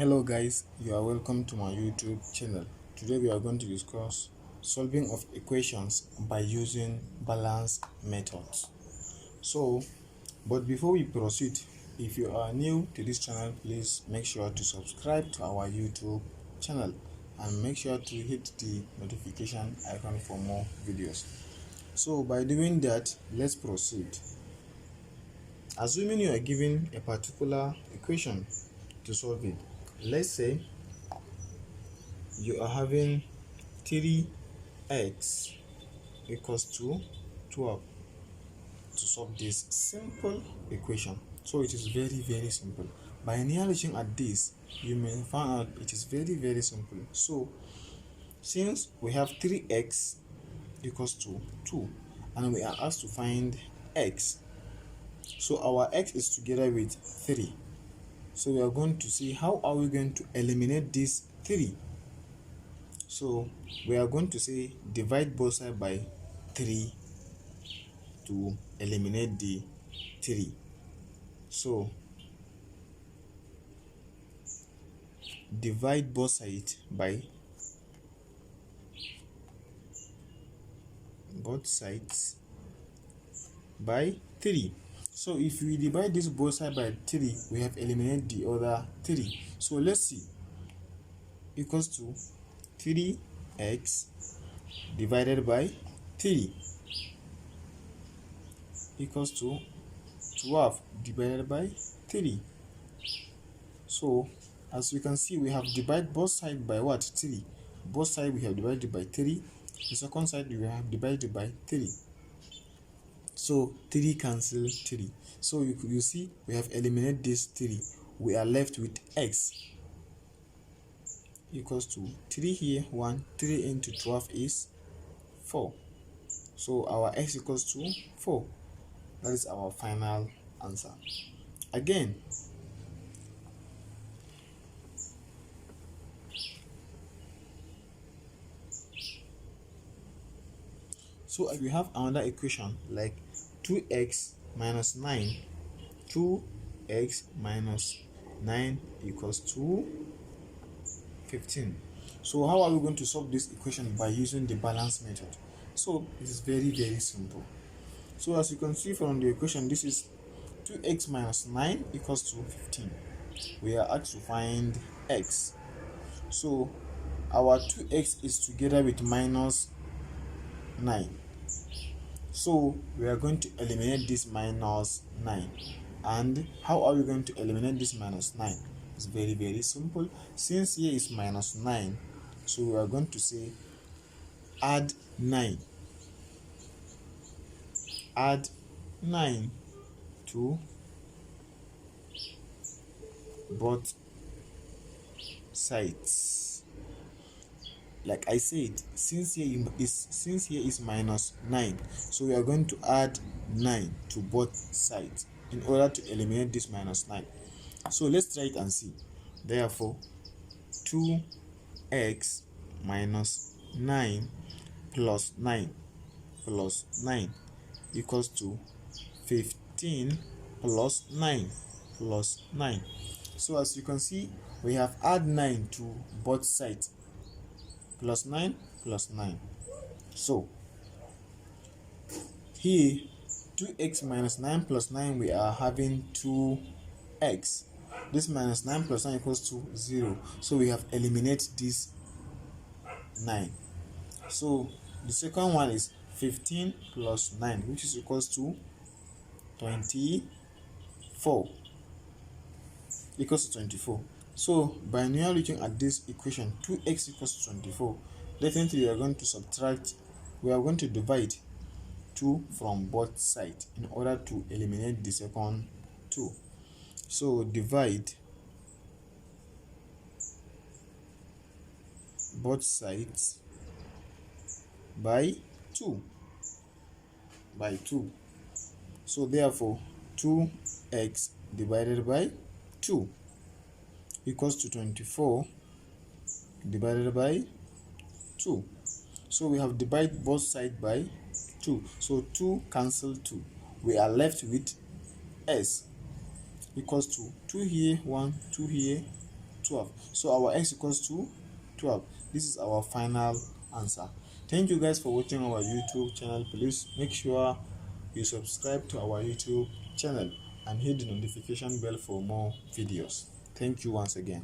Hello guys, you are welcome to my YouTube channel. Today we are going to discuss solving of equations by using balance methods. But before we proceed, if you are new to this channel, please make sure to subscribe to our YouTube channel and make sure to hit the notification icon for more videos. So by doing that, let's proceed. Assuming you are given a particular equation to solve it, let's say you are having 3x equals to 12 to solve this simple equation. So it is very simple. By near looking at this, you may find out it is very simple. So since we have 3x equals to 2 and we are asked to find x, so our x is together with 3. So we are going to see how are we going to eliminate this 3. So we are going to say divide both sides by 3 to eliminate the 3. So divide both sides by 3. So if we divide this both sides by 3, we have eliminated the other 3. So let's see, equals to 3x divided by 3 equals to 12 divided by 3. So as you can see, we have divided both sides by what? 3. Both sides we have divided by 3. The second side we have divided by 3. So 3 cancel 3. So you see we have eliminated this 3. We are left with x equals to 3 here, 1, 3 into 12 is 4. So our x equals to 4. That is our final answer. Again, so if we have another equation like 2x minus 9, 2x minus 9 equals to 15. So how are we going to solve this equation? By using the balance method. So it is very simple. So as you can see from the equation, this is 2x minus 9 equals to 15. We are asked to find x. So our 2x is together with minus 9. So we are going to eliminate this minus 9. And how are we going to eliminate this minus 9? It's very simple. Since here is minus 9, so we are going to say add 9. Add 9 to both sides. Like I said, since here is minus 9, so we are going to add 9 to both sides in order to eliminate this minus 9. So let's try it and see. Therefore 2x minus 9 plus 9 plus 9 equals to 15 plus 9 plus 9. So as you can see, we have add 9 to both sides, plus 9 plus 9. So here 2x minus 9 plus 9, we are having 2x. This minus 9 plus 9 equals to 0. So we have eliminated this 9. So the second one is 15 plus 9, which is equals to 24. Equals to 24. So by now looking at this equation, 2x equals to 24, definitely we are going to subtract, we are going to divide 2 from both sides in order to eliminate the second 2. So divide both sides by 2. So therefore 2x divided by 2 equals to 24 divided by 2. So we have divided both sides by 2. So 2 cancel 2. We are left with s equals to 2 here, 1, 2 here, 12. So our x equals to 12. This is our final answer. Thank you guys for watching our YouTube channel. Please make sure you subscribe to our YouTube channel and hit the notification bell for more videos. Thank you once again.